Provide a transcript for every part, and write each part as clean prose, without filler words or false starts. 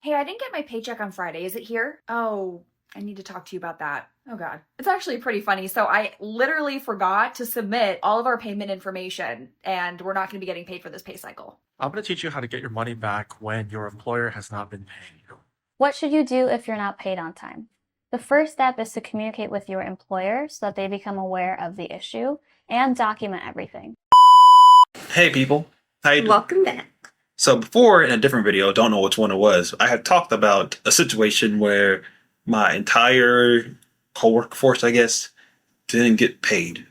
Hey, I didn't get my paycheck on Friday. Is it here? Oh, I need to talk to you about that. Oh God. It's actually pretty funny. So I literally forgot to submit all of our payment information and we're not going to be getting paid for this pay cycle. I'm going to teach you how to get your money back when your employer has not been paying you. What should you do if you're not paid on time? The first step is to communicate with your employer so that they become aware of the issue and document everything. Hey people, how you doing? Welcome back. So before, in a different video, don't know which one it was, I had talked about a situation where my entire co-workforce, I guess, didn't get paid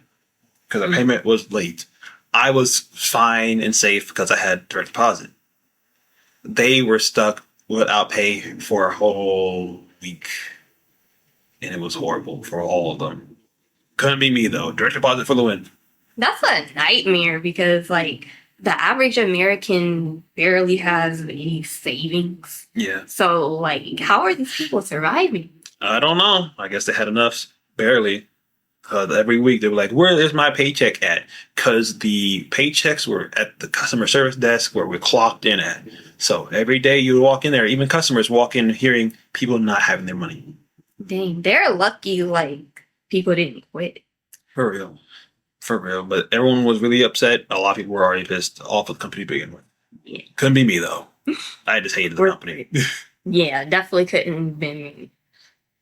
because the payment was late. I was fine and safe because I had direct deposit. They were stuck without pay for a whole week. And it was horrible for all of them. Couldn't be me though. Direct deposit for the win. That's a nightmare because, the average American barely has any savings. Yeah. So, how are these people surviving? I don't know. I guess they had enough. Barely. Every week they were like, where is my paycheck at? Because the paychecks were at the customer service desk where we're clocked in at. So every day you would walk in there, even customers walk in hearing people not having their money. Dang, they're lucky, people didn't quit. For real. For real. But everyone was really upset. A lot of people were already pissed off with the company to begin with. Yeah. Couldn't be me though. I just hated the company. Yeah, definitely couldn't have been me.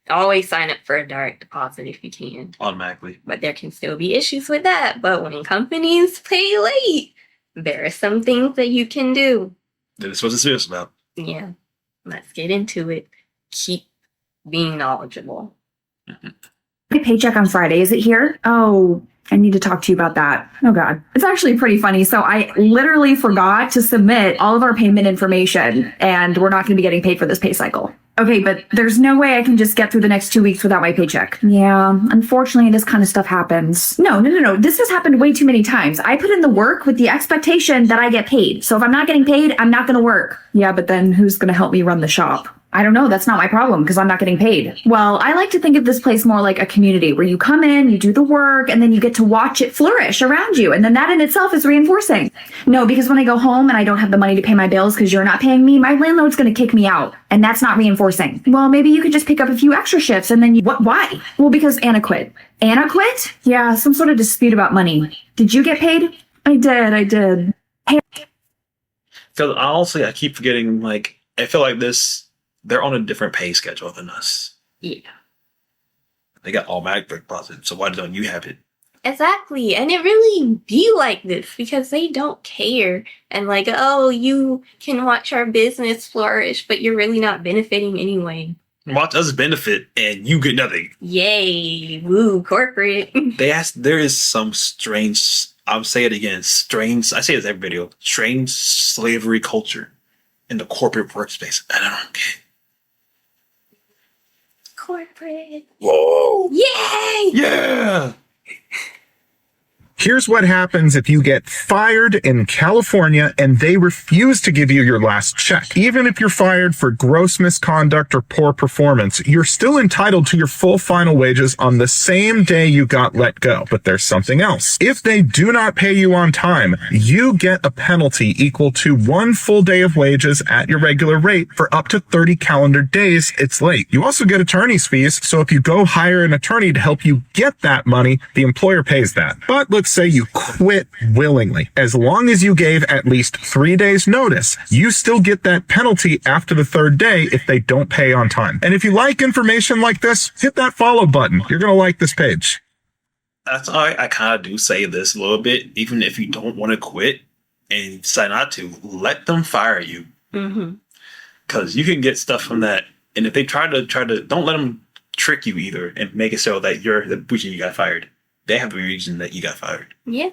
Always sign up for a direct deposit if you can. Automatically. But there can still be issues with that. But when companies pay late, there are some things that you can do. That's what this is about. Yeah. Let's get into it. Keep being knowledgeable. My paycheck on Friday. Is it here? Oh, I need to talk to you about that. Oh God. It's actually pretty funny. So I literally forgot to submit all of our payment information and we're not going to be getting paid for this pay cycle. Okay, but there's no way I can just get through the next 2 weeks without my paycheck. Yeah, unfortunately, this kind of stuff happens. No. This has happened way too many times. I put in the work with the expectation that I get paid. So if I'm not getting paid, I'm not going to work. Yeah, but then who's going to help me run the shop? I don't know. That's not my problem because I'm not getting paid. Well, I like to think of this place more like a community where you come in, you do the work, and then you get to watch it flourish around you. And then that in itself is reinforcing. No, because when I go home and I don't have the money to pay my bills because you're not paying me, my landlord's going to kick me out. And that's not reinforcing. Well, maybe you could just pick up a few extra shifts and then why? Well, because Anna quit. Anna quit? Yeah, some sort of dispute about money. Did you get paid? I did. Hey. Because honestly, I keep forgetting, I feel like they're on a different pay schedule than us. Yeah. They got automatic direct deposit, so why don't you have it? Exactly. And it really be like this because they don't care. And oh, you can watch our business flourish, but you're really not benefiting anyway. Watch us benefit and you get nothing. Yay. Woo, corporate. There is some strange, I'll say it again, strange, I say this every video, strange slavery culture in the corporate workspace. And I don't get it. Corporate. Whoa. Yay! Yeah. Here's what happens if you get fired in California and they refuse to give you your last check. Even if you're fired for gross misconduct or poor performance, you're still entitled to your full final wages on the same day you got let go. But there's something else. If they do not pay you on time, you get a penalty equal to 1 full day of wages at your regular rate for up to 30 calendar days it's late. You also get attorney's fees, so if you go hire an attorney to help you get that money, the employer pays that. But let's say you quit willingly. As long as you gave at least 3 days notice, you still get that penalty after the 3rd day if they don't pay on time. And if you like information like this, hit that follow button. You're going to like this page. That's why I kind of do say this a little bit. Even if you don't want to quit and you decide not to, let them fire you. Because you can get stuff from that. And if they try to, don't let them trick you either and make it so that you're the reason you got fired. They have the reason that you got fired. Yeah.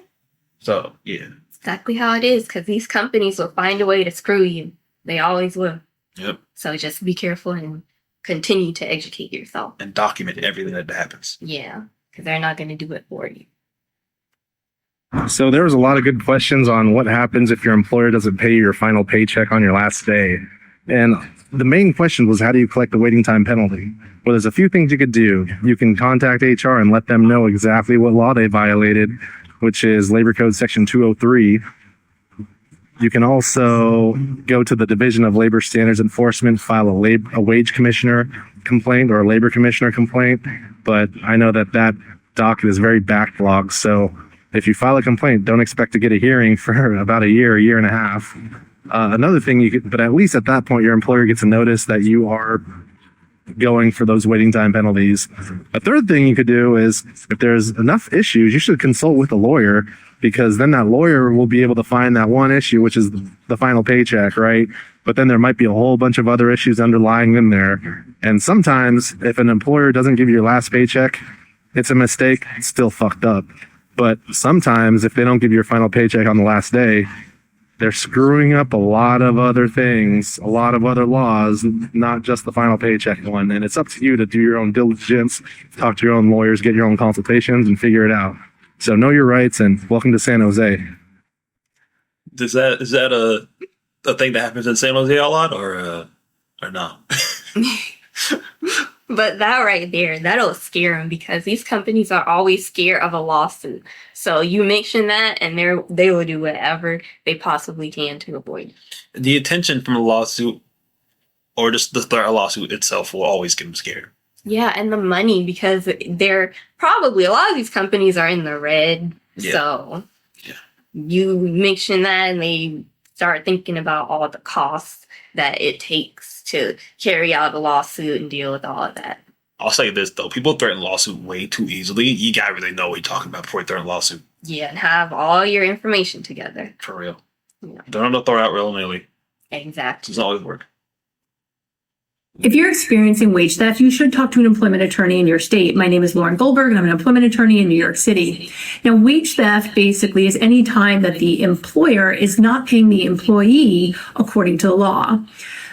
So, yeah. Exactly how it is, because these companies will find a way to screw you. They always will. Yep. So just be careful and continue to educate yourself. And document everything that happens. Yeah, because they're not going to do it for you. So there was a lot of good questions on what happens if your employer doesn't pay your final paycheck on your last day. And the main question was, how do you collect the waiting time penalty? Well, there's a few things you could do. You can contact HR and let them know exactly what law they violated, which is Labor Code Section 203. You can also go to the Division of Labor Standards Enforcement, file a wage commissioner complaint or a labor commissioner complaint. But I know that docket is very backlogged. So if you file a complaint, don't expect to get a hearing for about a year and a half. Another thing but at least at that point, your employer gets a notice that you are going for those waiting time penalties. A third thing you could do is if there's enough issues, you should consult with a lawyer, because then that lawyer will be able to find that one issue, which is the final paycheck, right? But then there might be a whole bunch of other issues underlying them there. And sometimes if an employer doesn't give you your last paycheck, it's a mistake, it's still fucked up. But sometimes if they don't give you your final paycheck on the last day, they're screwing up a lot of other things, a lot of other laws, not just the final paycheck one. And it's up to you to do your own diligence, talk to your own lawyers, get your own consultations, and figure it out. So know your rights, and welcome to San Jose. Is that a thing that happens in San Jose a lot, or no? But that right there, that'll scare them, because these companies are always scared of a lawsuit. So you mention that, and they will do whatever they possibly can to avoid it. The attention from a lawsuit, or just the threat of a lawsuit itself, will always get them scared. Yeah, and the money, because they're probably, a lot of these companies are in the red. Yeah. So Yeah. you mention that, and they start thinking about all the costs that it takes to carry out a lawsuit and deal with all of that. I'll say this though: people threaten lawsuit way too easily. You gotta really know what you're talking about before you threaten a lawsuit. Yeah, and have all your information together. For real. Yeah. Don't throw it out willy-nilly. Exactly. Doesn't always work. If you're experiencing wage theft, you should talk to an employment attorney in your state. My name is Lauren Goldberg, and I'm an employment attorney in New York City. Now, wage theft basically is any time that the employer is not paying the employee according to the law.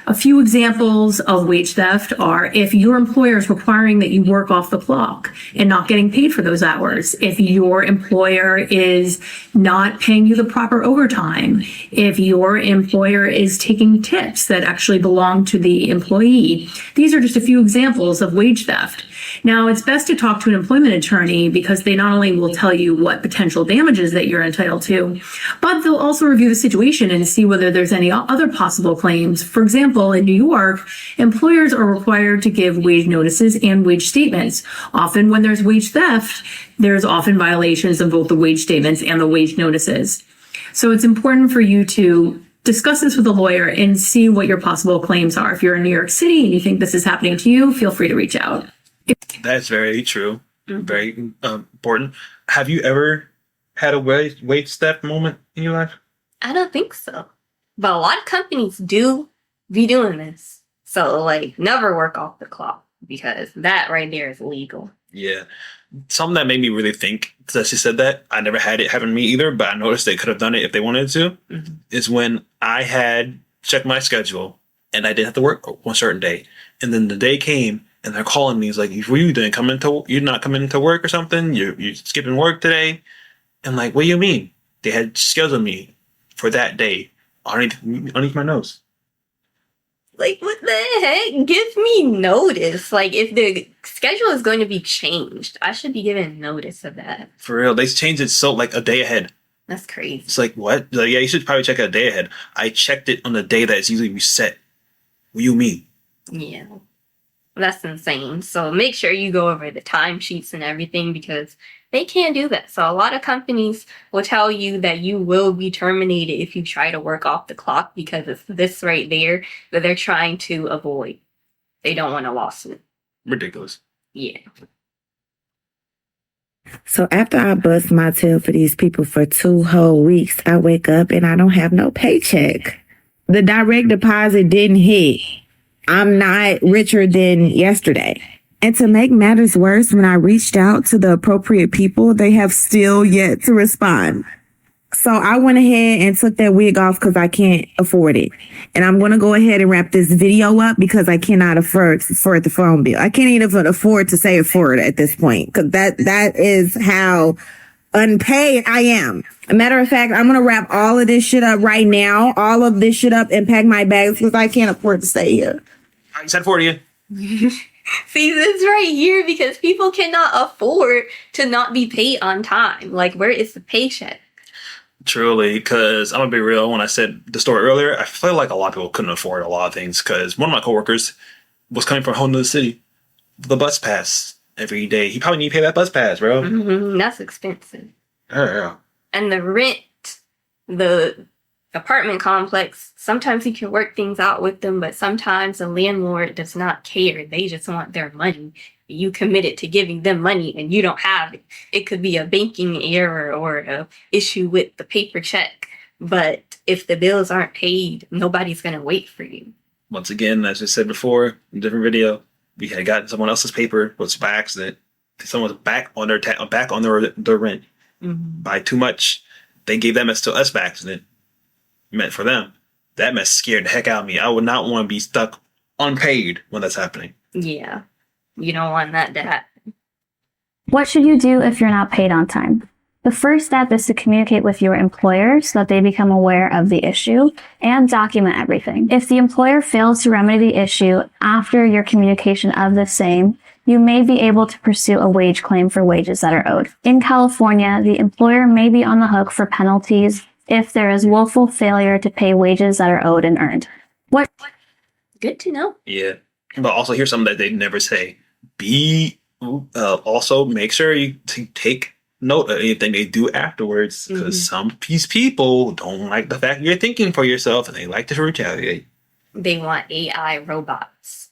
A few examples of wage theft are if your employer is requiring that you work off the clock and not getting paid for those hours, if your employer is not paying you the proper overtime, if your employer is taking tips that actually belong to the employee. These are just a few examples of wage theft. Now, it's best to talk to an employment attorney, because they not only will tell you what potential damages that you're entitled to, but they'll also review the situation and see whether there's any other possible claims. For example, in New York, employers are required to give wage notices and wage statements. Often when there's wage theft, there's often violations of both the wage statements and the wage notices. So it's important for you to discuss this with a lawyer and see what your possible claims are. If you're in New York City and you think this is happening to you, feel free to reach out. That's very true. Very important. Have you ever had a wage theft moment in your life? I don't think so. But a lot of companies do be doing this. So, like, never work off the clock, because that right there is illegal. Yeah. Something that made me really think that she said that, I never had it happen to me either, but I noticed they could have done it if they wanted to, is when I had checked my schedule and I didn't have to work one certain day. And then the day came and they're calling me. It's like, you're not coming into work or something? You're skipping work today? And like, what do you mean? They had scheduled me for that day underneath my nose. Like, what the heck? Give me notice. Like, if the schedule is going to be changed, I should be given notice of that. For real, they changed it so like a day ahead. That's crazy. It's like, what? Like, yeah, you should probably check it a day ahead. I checked it on the day that it's usually reset. What do you mean? Yeah. That's insane. So make sure you go over the timesheets and everything, because they can't do that. So a lot of companies will tell you that you will be terminated if you try to work off the clock, because it's this right there that they're trying to avoid. They don't want a lawsuit. Ridiculous. Yeah. So after I bust my tail for these people for 2 whole weeks, I wake up and I don't have no paycheck. The direct deposit didn't hit. I'm not richer than yesterday. And to make matters worse, when I reached out to the appropriate people, they have still yet to respond. So I went ahead and took that wig off because I can't afford it. And I'm going to go ahead and wrap this video up because I cannot afford the phone bill. I can't even afford to say afford at this point, because that is how unpaid I am. A matter of fact, I'm going to wrap all of this shit up right now, all of this shit up, and pack my bags because I can't afford to stay here. I said for you. See, this right here, because people cannot afford to not be paid on time. Like, where is the paycheck? Truly, because I'm gonna be real. When I said the story earlier, I feel like a lot of people couldn't afford a lot of things. Because one of my coworkers was coming from a whole nother city, the bus pass every day. He probably need to pay that bus pass, bro. That's expensive. Yeah. And the rent, the apartment complex, sometimes you can work things out with them, but sometimes the landlord does not care. They just want their money. You committed to giving them money and you don't have it. It could be a banking error or a issue with the paper check. But if the bills aren't paid, nobody's going to wait for you. Once again, as I said before in a different video, we had gotten someone else's paper was by accident. Someone's back on their back on their rent by too much. They gave that mess to us by accident. Meant for them. That mess scared the heck out of me. I would not want to be stuck unpaid when that's happening. Yeah. You don't want that to happen. What should you do if you're not paid on time? The first step is to communicate with your employer so that they become aware of the issue and document everything. If the employer fails to remedy the issue after your communication of the same, you may be able to pursue a wage claim for wages that are owed. In California, the employer may be on the hook for penalties if there is willful failure to pay wages that are owed and earned. What? Good to know. Yeah. But also here's something that they never say. Also make sure you take note of anything they do afterwards, because some people don't like the fact you're thinking for yourself and they like to retaliate. They want AI robots.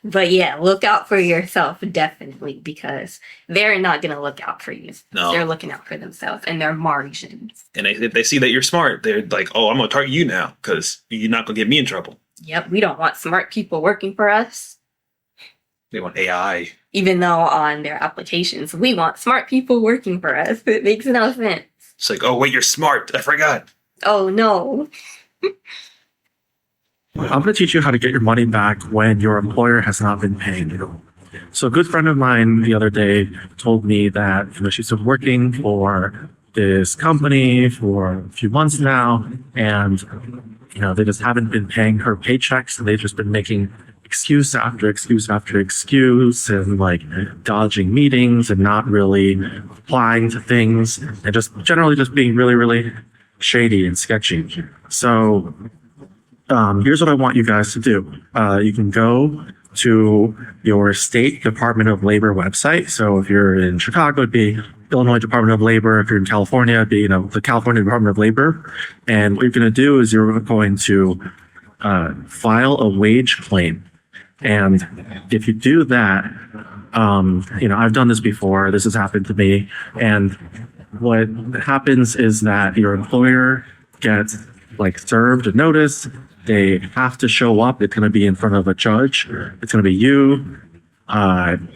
But yeah, look out for yourself, definitely, because they're not going to look out for you. No. They're looking out for themselves and their margins. And if they see that you're smart, they're like, oh, I'm going to target you now because you're not going to get me in trouble. Yep, we don't want smart people working for us. They want AI. Even though on their applications, we want smart people working for us. It makes no sense. It's like, oh, wait, you're smart. I forgot. Oh, no. I'm going to teach you how to get your money back when your employer has not been paying you. So a good friend of mine the other day told me that she's been working for this company for a few months now, and they just haven't been paying her paychecks, and they've just been making excuse after excuse after excuse and dodging meetings and not really applying to things and just generally just being really, really shady and sketchy. So here's what I want you guys to do. You can go to your state Department of Labor website. So if you're in Chicago, it'd be Illinois Department of Labor. If you're in California, it'd be, the California Department of Labor. And what you're going to do is you're going to file a wage claim. And if you do that, I've done this before. This has happened to me. And what happens is that your employer gets served a notice. They have to show up. It's going to be in front of a judge. It's going to be you,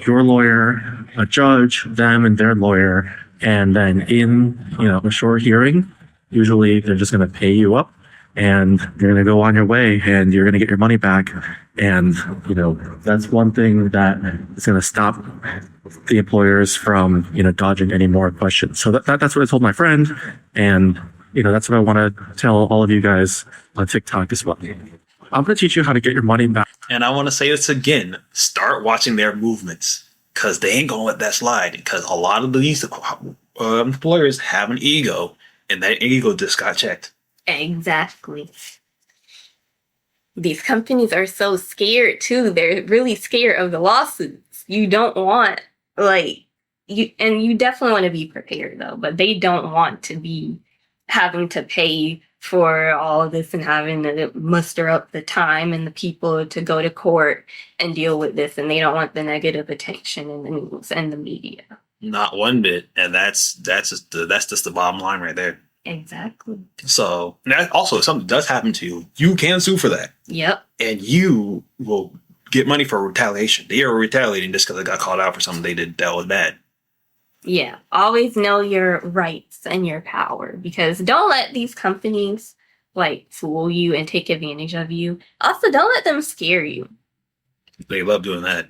your lawyer, a judge, them and their lawyer. And then in, a short hearing, usually they're just going to pay you up and you're going to go on your way and you're going to get your money back. And, that's one thing that is going to stop the employers from, dodging any more questions. So that's what I told my friend. And, that's what I want to tell all of you guys on TikTok as well. I'm going to teach you how to get your money back. And I want to say this again. Start watching their movements, because they ain't going to let that slide, because a lot of these employers have an ego, and that ego just got checked. Exactly. These companies are so scared too. They're really scared of the lawsuits. You don't want you definitely want to be prepared though, but they don't want to be having to pay for all of this and having to muster up the time and the people to go to court and deal with this, and they don't want the negative attention in the news and the media. Not one bit, and that's just the bottom line right there. Exactly. So that also, if something does happen to you, you can sue for that. Yep. And you will get money for retaliation. They are retaliating just because they got called out for something they did that was bad. Yeah. Always know your rights and your power, because don't let these companies fool you and take advantage of you. Also, don't let them scare you. They love doing that.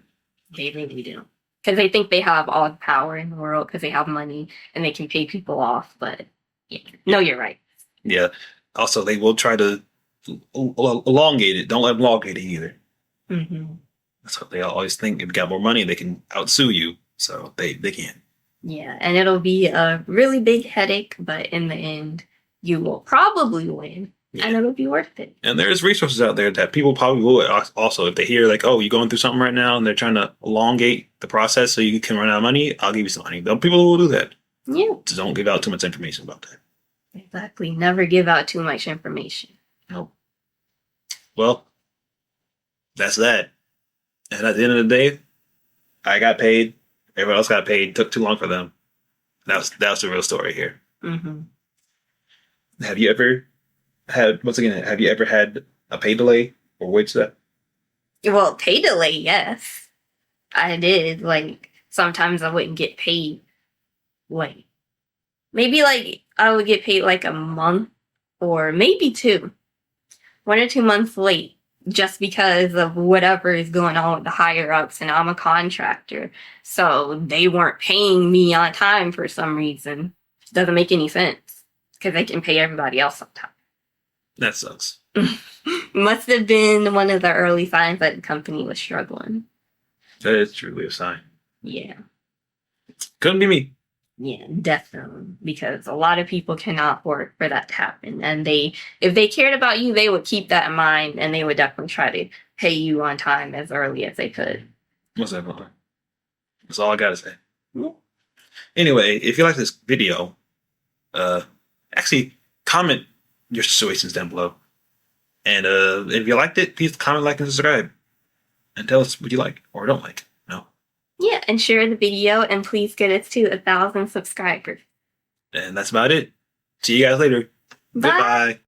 They really do. Because they think they have all the power in the world because they have money and they can pay people off. But yeah, know your rights. Yeah. Also, they will try to elongate it. Don't let them elongate it either. Mm-hmm. That's what they always think. If you got more money, they can outsue you. So they can. Yeah, and it'll be a really big headache, but in the end, you will probably win, and it'll be worth it. And there's resources out there that people probably will also, if they hear like, oh, you're going through something right now and they're trying to elongate the process so you can run out of money, I'll give you some money. People will do that. Yeah, Just don't give out too much information about that. exactly. Never give out too much information. Nope. Well, that's that. And at the end of the day, I got paid. Everyone else got paid. Took too long for them. That was the real story here. Mm-hmm. Have you ever had a pay delay or wage that? Well, pay delay, yes, I did. Like sometimes I wouldn't get paid. Like maybe like I would get paid like a month or maybe 1 or 2 months late, just because of whatever is going on with the higher ups, and I'm a contractor, so they weren't paying me on time for some reason. Doesn't make any sense because they can pay everybody else on time. That sucks. Must have been one of the early signs that the company was struggling. That is truly a sign. Yeah. Couldn't be me. Yeah, definitely. Because a lot of people cannot afford for that to happen. And if they cared about you, they would keep that in mind, and they would definitely try to pay you on time as early as they could. Most definitely. That's all I gotta say. Anyway, if you like this video, actually comment your situations down below. And if you liked it, please comment, like, and subscribe. And tell us what you like or don't like. No. Yeah, and share the video, and please get us to 1,000 subscribers. And that's about it. See you guys later. Bye. Goodbye.